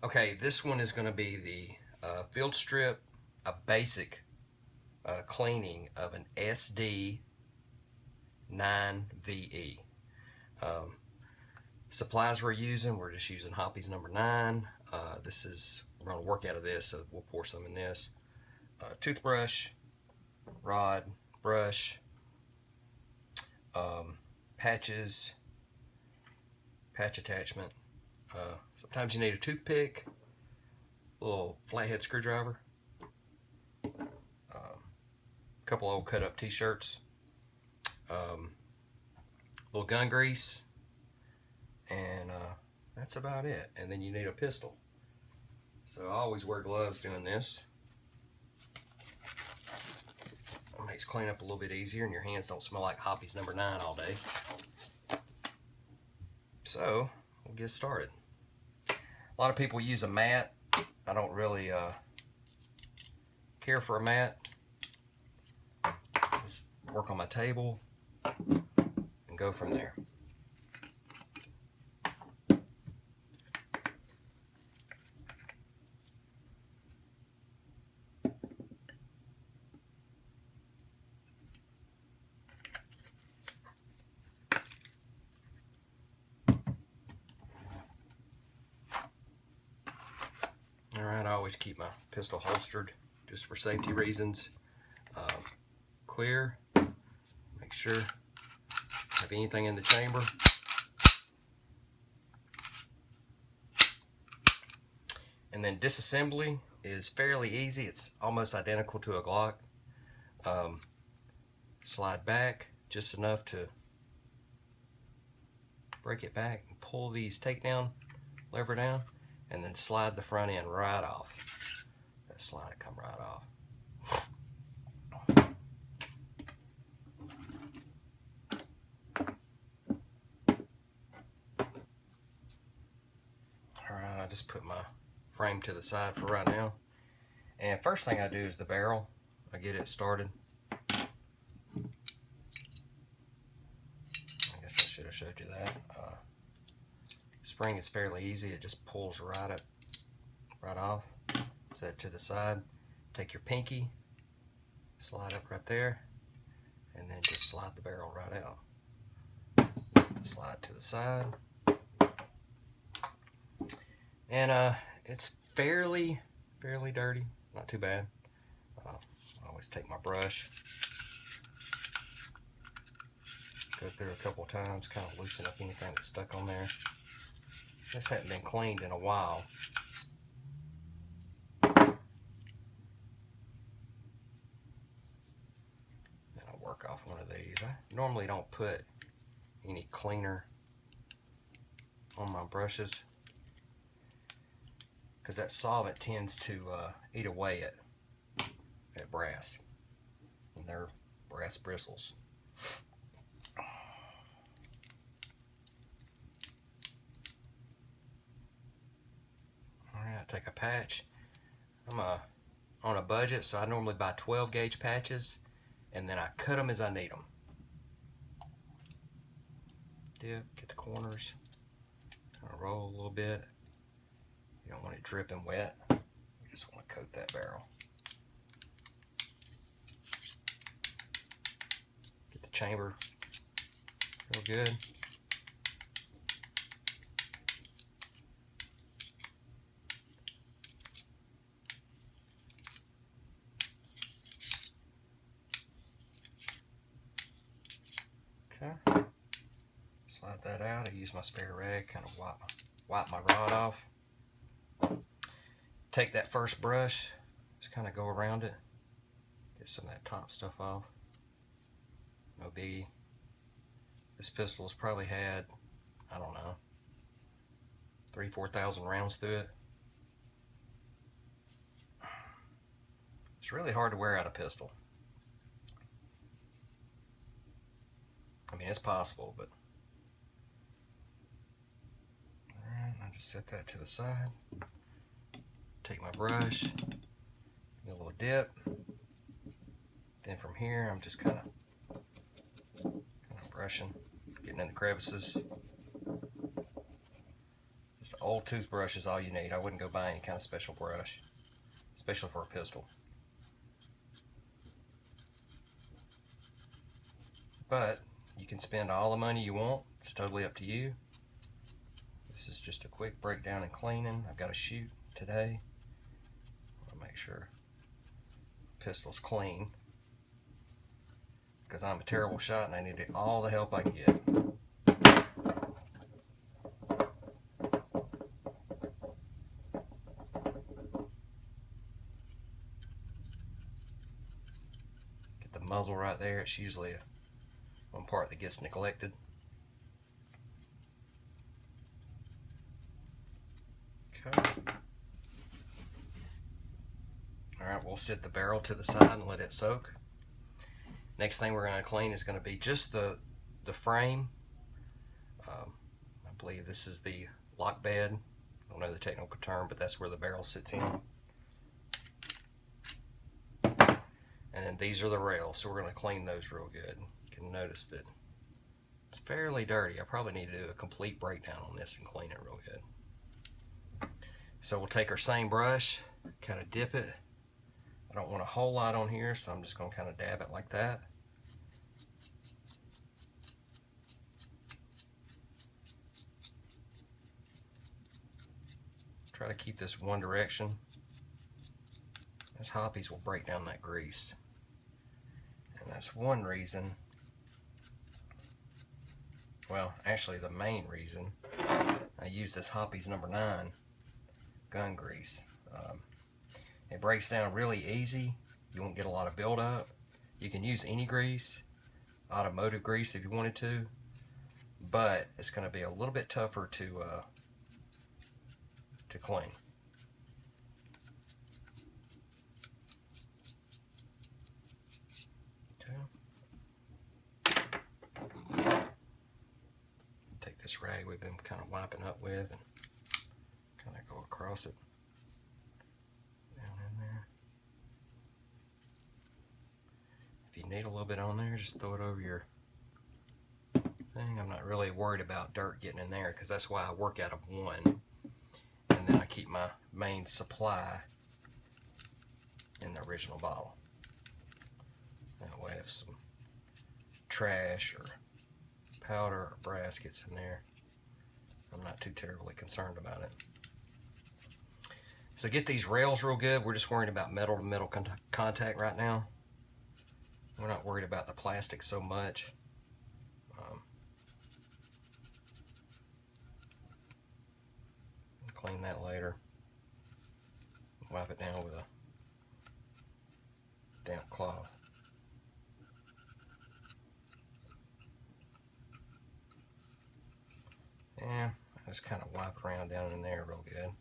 Okay, this one is going to be the field strip, a basic cleaning of an SD9VE. Supplies we're just using Hoppy's number 9. We're going to work out of this, so we'll pour some in this. Toothbrush, rod, brush, patches, patch attachment. Sometimes you need a toothpick, a little flathead screwdriver, a couple old cut up t-shirts, little gun grease, and that's about it. And then you need a pistol. So I always wear gloves doing this. It makes cleanup a little bit easier and your hands don't smell like Hoppy's number 9 all day. So we'll get started. A lot of people use a mat. I don't really care for a mat. Just work on my table and go from there. Alright, I always keep my pistol holstered just for safety reasons. Clear, make sure have anything in the chamber. And then disassembly is fairly easy. It's almost identical to a Glock. Slide back just enough to break it back and pull these takedown lever down, and then slide the front end right off. That slide will come right off. Alright, I just put my frame to the side for right now. And first thing I do is the barrel. I get it started. I guess I should have showed you that. Spring is fairly easy. It just pulls right off. Set it to the side. Take your pinky, slide up right there, and then just slide the barrel right out. Slide to the side. And it's fairly dirty. Not too bad. I always take my brush, go through a couple of times, kind of loosen up anything that's stuck on there. This hadn't been cleaned in a while. Then I'll work off one of these. I normally don't put any cleaner on my brushes because that solvent tends to eat away at brass, and they're brass bristles. Alright, take a patch. I'm on a budget, so I normally buy 12 gauge patches, and then I cut them as I need them. Dip, get the corners, kind of roll a little bit. You don't want it dripping wet. You just want to coat that barrel. Get the chamber real good. Okay. Slide that out. I use my spare rag, kind of wipe my rod off. Take that first brush, just kind of go around it, get some of that top stuff off. No biggie. This pistol's probably had, I don't know, 3,000–4,000 rounds through it. It's really hard to wear out a pistol. I mean, it's possible, but alright, I just set that to the side. Take my brush, give me a little dip. Then from here, I'm just kind of brushing, getting in the crevices. Just old toothbrush is all you need. I wouldn't go buy any kind of special brush, especially for a pistol. But you can spend all the money you want. It's totally up to you. This is just a quick breakdown and cleaning. I've got to shoot today. I'll make sure the pistol's clean, because I'm a terrible shot and I need all the help I can get. Get the muzzle right there. It's usually one part that gets neglected. Okay. Alright, we'll set the barrel to the side and let it soak. Next thing we're going to clean is going to be just the frame. I believe this is the lock bed. I don't know the technical term, but that's where the barrel sits in. And then these are the rails, so we're going to clean those real good. You can notice that it's fairly dirty. I probably need to do a complete breakdown on this and clean it real good. So we'll take our same brush, kind of dip it. I don't want a whole lot on here, so I'm just going to kind of dab it like that. Try to keep this one direction, as hoppies will break down that grease. And that's one reason, well, actually the main reason I use this Hoppies number 9 gun grease. It breaks down really easy. You won't get a lot of buildup. You can use any grease, automotive grease if you wanted to, but it's going to be a little bit tougher to clean. Okay. Take this rag we've been kind of wiping up with and kind of go across it. If you need a little bit on there, just throw it over your thing. I'm not really worried about dirt getting in there, because that's why I work out of one, and then I keep my main supply in the original bottle. That way if some trash or powder or brass gets in there, I'm not too terribly concerned about it. So get these rails real good. We're just worried about metal to metal contact right now. We're not worried about the plastic so much. Clean that later. Wipe it down with a damp cloth. Yeah, I just kind of wipe around down in there real good.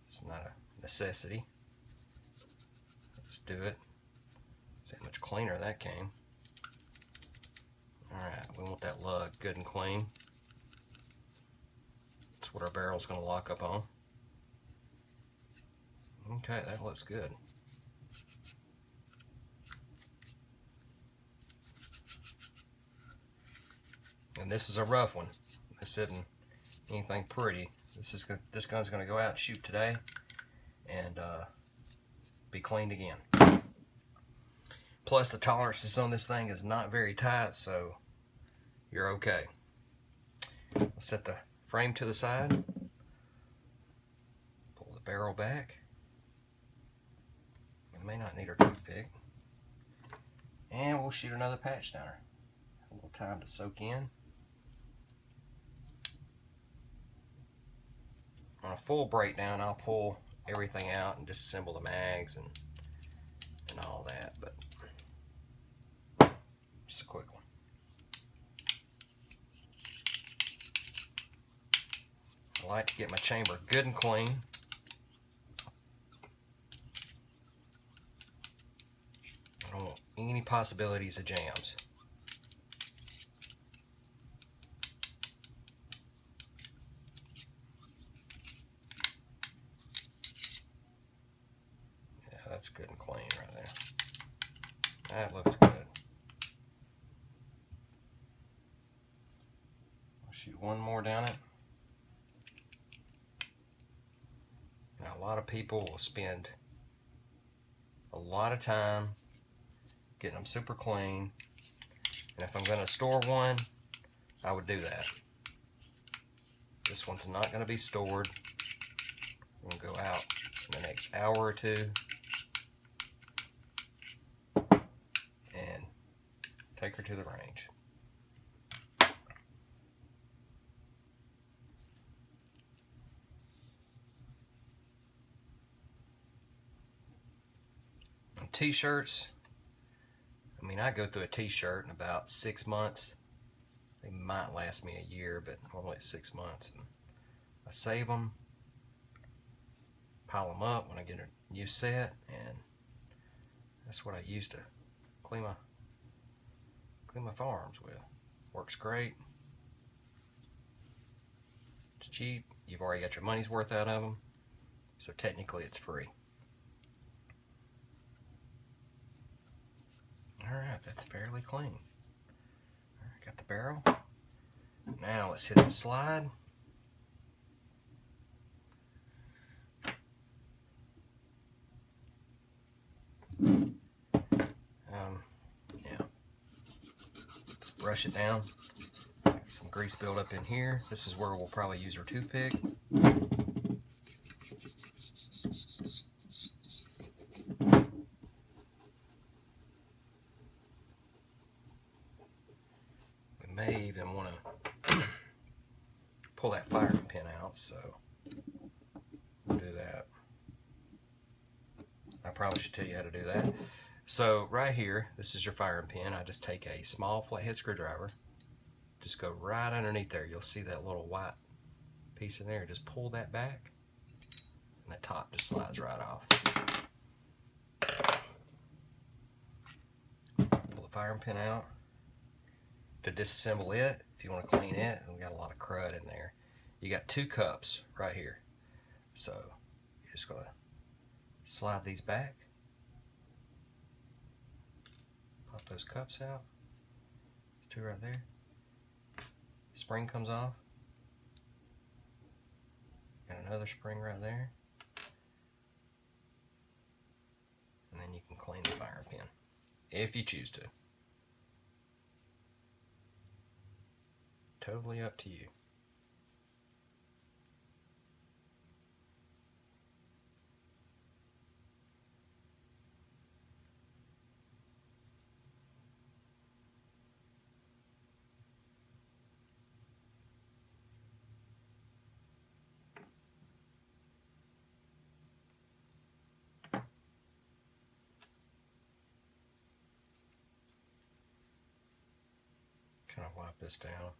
It's not a necessity. Let's do it. See how much cleaner that came. Alright, we want that lug good and clean. That's what our barrel's going to lock up on. Okay, that looks good. And this is a rough one. This isn't anything pretty. This gun's going to go out and shoot today and be cleaned again. Plus the tolerances on this thing is not very tight, so you're okay. We'll set the frame to the side, pull the barrel back. We may not need our toothpick, and we'll shoot another patch downer. A little time to soak in. On a full breakdown, I'll pull everything out and disassemble the mags and all that, but just a quick one. I like to get my chamber good and clean. I don't want any possibilities of jams. Yeah, that's good and clean right there. That looks good. I'll shoot one more down it. lot of people will spend a lot of time getting them super clean. And if I'm going to store one, I would do that. This one's not going to be stored. I'm going to go out in the next hour or two and take her to the range. T-shirts, I mean, I go through a t-shirt in about 6 months. They might last me a year, but normally it's 6 months. And I save them, pile them up when I get a new set, and that's what I use to clean my firearms with. Works great. It's cheap. You've already got your money's worth out of them, so technically it's free. Alright, that's fairly clean. Alright, got the barrel. Now let's hit the slide. Yeah. Brush it down. Got some grease buildup in here. This is where we'll probably use our toothpick. May even want to pull that firing pin out, so we'll do that. I probably should tell you how to do that. So right here, this is your firing pin. I just take a small flathead screwdriver, just go right underneath there. You'll see that little white piece in there. Just pull that back, and that top just slides right off. Pull the firing pin out. To disassemble it, if you want to clean it, we got a lot of crud in there. You got 2 cups right here. So you're just going to slide these back. Pop those cups out. There's 2 right there. Spring comes off. Got another spring right there. And then you can clean the firing pin, if you choose to. Totally up to you. Kind of wipe this down.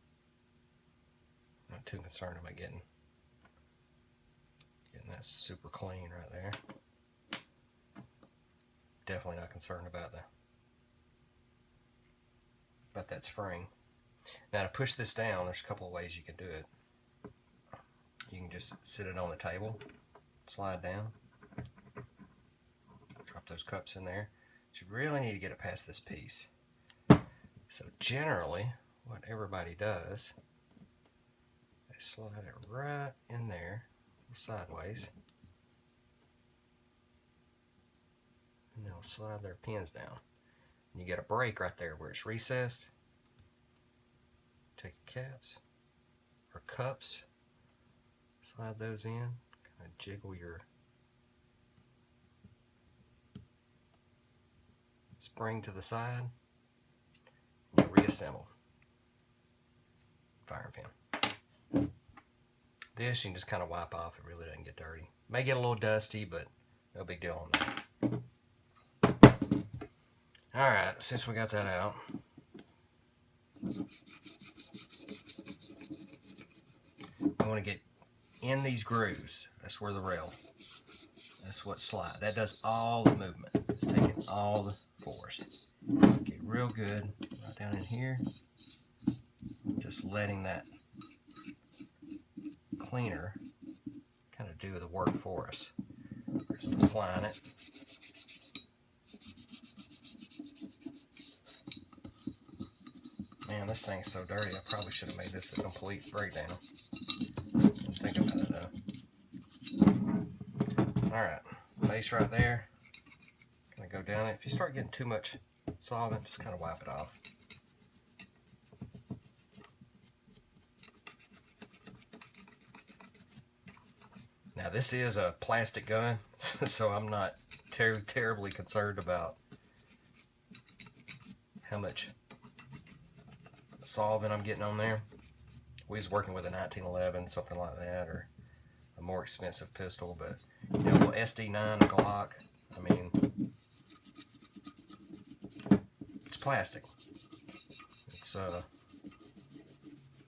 Not too concerned about getting that super clean right there. Definitely not concerned about that spring. Now to push this down, there's a couple of ways you can do it. You can just sit it on the table, slide down, drop those cups in there. But you really need to get it past this piece. So generally, what everybody does, they slide it right in there, sideways, and they'll slide their pins down. And you get a break right there where it's recessed. Take your caps or cups, slide those in, kind of jiggle your spring to the side, and you reassemble. Firing pin. This you can just kind of wipe off. It really doesn't get dirty. May get a little dusty, but no big deal on that. Alright, since we got that out, I want to get in these grooves. That's where the rail, that's what slide. That does all the movement. It's taking all the force. Get real good right down in here. Just letting that cleaner kind of do the work for us. Just applying it. Man, this thing's so dirty. I probably should have made this a complete breakdown. I'm thinking about it though. Alright, base right there. Gonna go down it. If you start getting too much solvent, just kind of wipe it off. Now this is a plastic gun, so I'm not terribly concerned about how much solvent I'm getting on there. We was working with a 1911, something like that, or a more expensive pistol, but you know, SD9 Glock, I mean, it's plastic. It's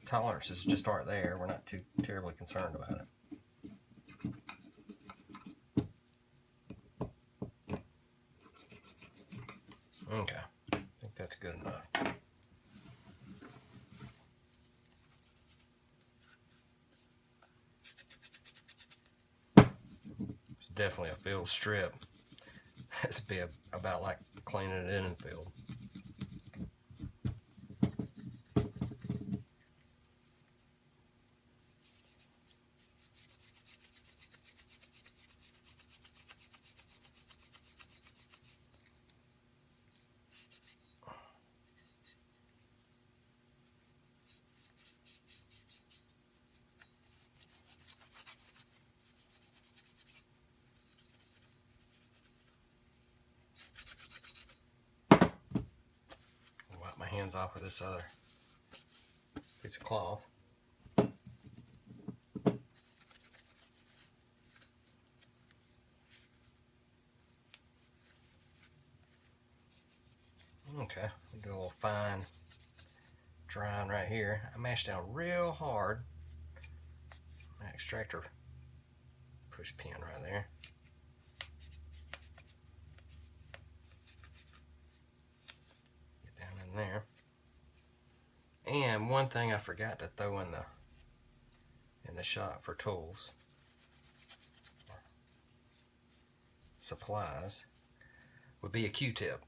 tolerances just aren't there. We're not too terribly concerned about it. Okay, I think that's good enough. It's definitely a field strip. It's be about like cleaning it in the field. Wipe my hands off with this other piece of cloth. Okay, we do a little fine drying right here. I mashed down real hard. My extractor push pin right there. Get down in there. And one thing I forgot to throw in the shop for tools, supplies, would be a Q-tip.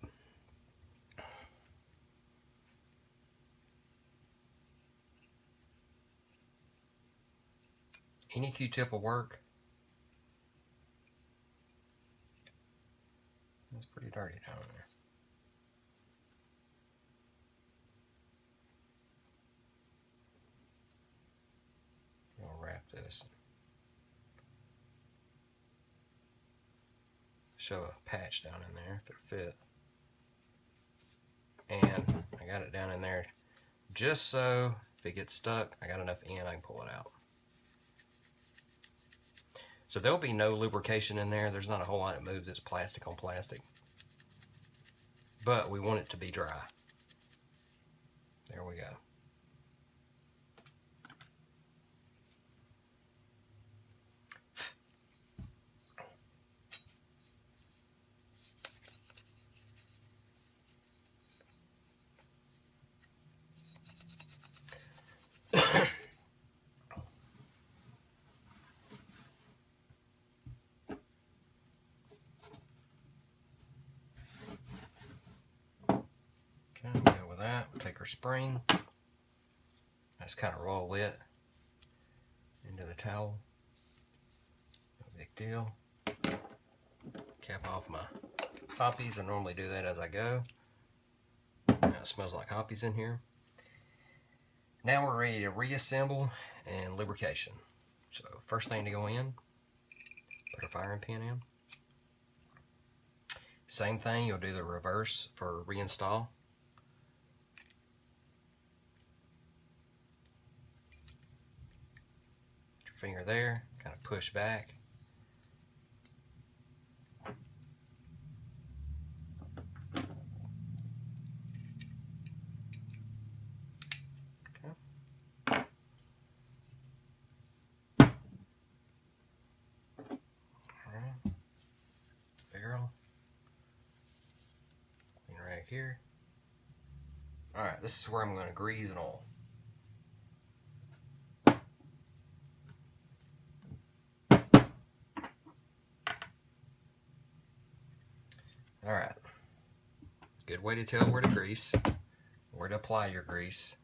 Any Q-tip will work. It's pretty dirty down there. I'll wrap this. Show a patch down in there if it fit. And I got it down in there just so if it gets stuck, I got enough in, I can pull it out. So there'll be no lubrication in there. There's not a whole lot that moves. It's plastic on plastic. But we want it to be dry. There we go. Go with that. We'll take our spring. That's kind of roll it into the towel. No big deal. Cap off my hoppies. I normally do that as I go. Now it smells like hoppies in here. Now we're ready to reassemble and lubrication. So first thing to go in, put our firing pin in. Same thing, you'll do the reverse for reinstall. Put your finger there, kind of push back. Barrel, clean rag here. Alright, this is where I'm going to grease and oil. Alright, good way to tell where to grease, where to apply your grease,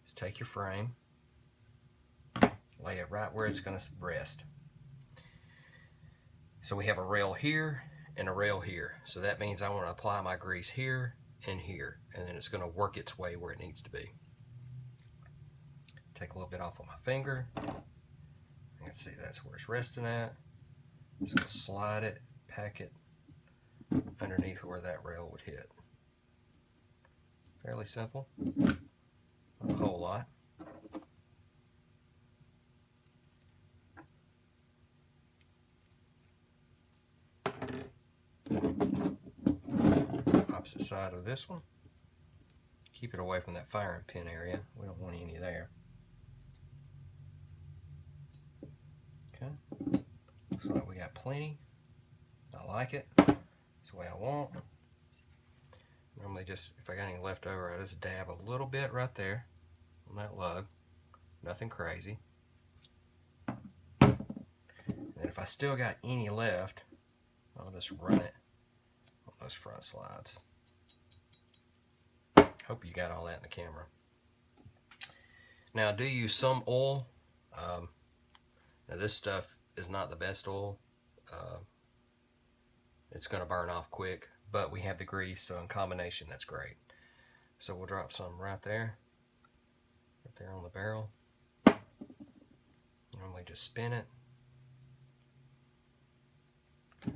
is take your frame, lay it right where it's going to rest. So we have a rail here and a rail here. So that means I want to apply my grease here and here, and then it's going to work its way where it needs to be. Take a little bit off of my finger. You can see that's where it's resting at. Just going to slide it, pack it underneath where that rail would hit. Fairly simple. Not a whole lot. Opposite side of this one. Keep it away from that firing pin area. We don't want any there. Okay. Looks like we got plenty. I like it. That's the way I want. Normally just, if I got any left over, I just dab a little bit right there on that lug. Nothing crazy. And if I still got any left, I'll just run it on those front slides. Hope you got all that in the camera. Now I do use some oil. Now this stuff is not the best oil. It's going to burn off quick, but we have the grease, so in combination that's great. So we'll drop some right there on the barrel. Normally just spin it. Take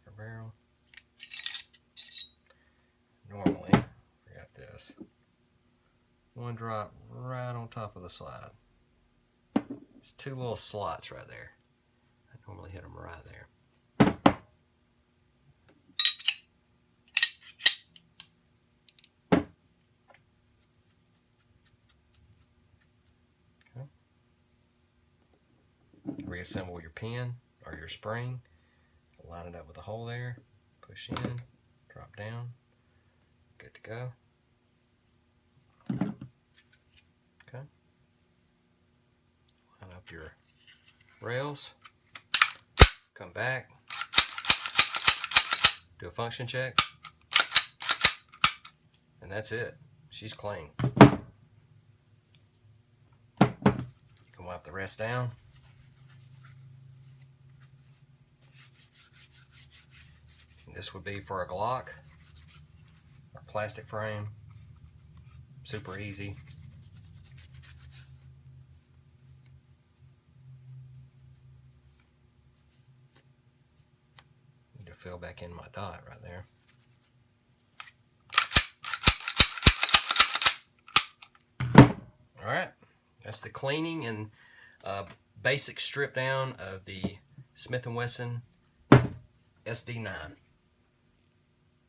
our barrel. Normally, forgot this. One drop right on top of the slide. There's two little slots right there. I normally hit them right there. Okay. Reassemble your pin or your spring. Line it up with the hole there. Push in, drop down. Good to go. Okay. Line up your rails. Come back. Do a function check. And that's it. She's clean. You can wipe the rest down. And this would be for a Glock. Plastic frame, super easy. Need to fill back in my dot right there. All right, that's the cleaning and basic strip down of the Smith & Wesson SD9.